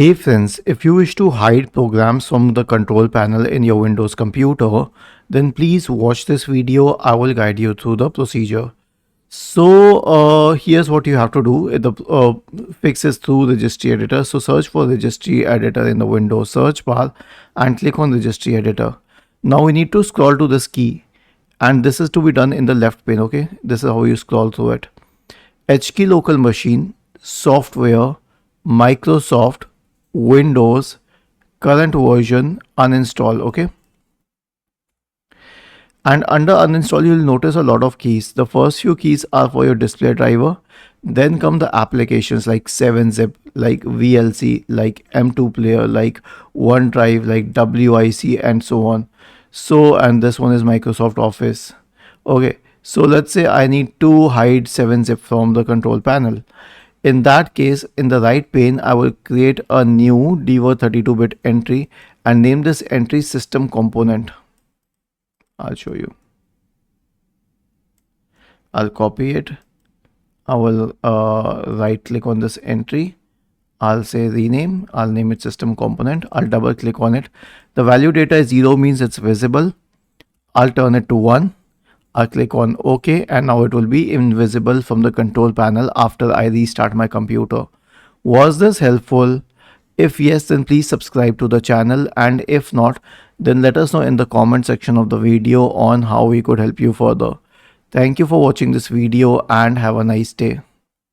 Hey friends, if you wish to hide programs from the control panel in your Windows computer, then please watch this video. I will guide you through the procedure. So here's what you have to do. The fix is through registry editor. So search for registry editor in the Windows search bar and click on registry editor. Now we need to scroll to this key, and this is to be done in the left pane. Okay, this is how you scroll through it. HKey local machine, software, Microsoft, Windows, current version, uninstall. Okay, and under uninstall you will notice a lot of keys. The first few keys are for your display driver, then come the applications like 7-zip, like VLC, like M2 player, like OneDrive, like WIC, and so on. So, and this one is Microsoft Office. Okay, so let's say I need to hide 7-zip from the control panel. In that case, in the right pane, I will create a new dword 32-bit entry and name this entry system component. I'll show you. I'll copy it. I will right click on this entry. I'll say rename. I'll name it system component. I'll double click on it. The value data is 0, means it's visible. I'll turn it to 1. I'll click on OK, and now it will be invisible from the control panel after I restart my computer. Was this helpful? If yes, then please subscribe to the channel, and if not, then let us know in the comment section of the video on how we could help you further. Thank you for watching this video and have a nice day.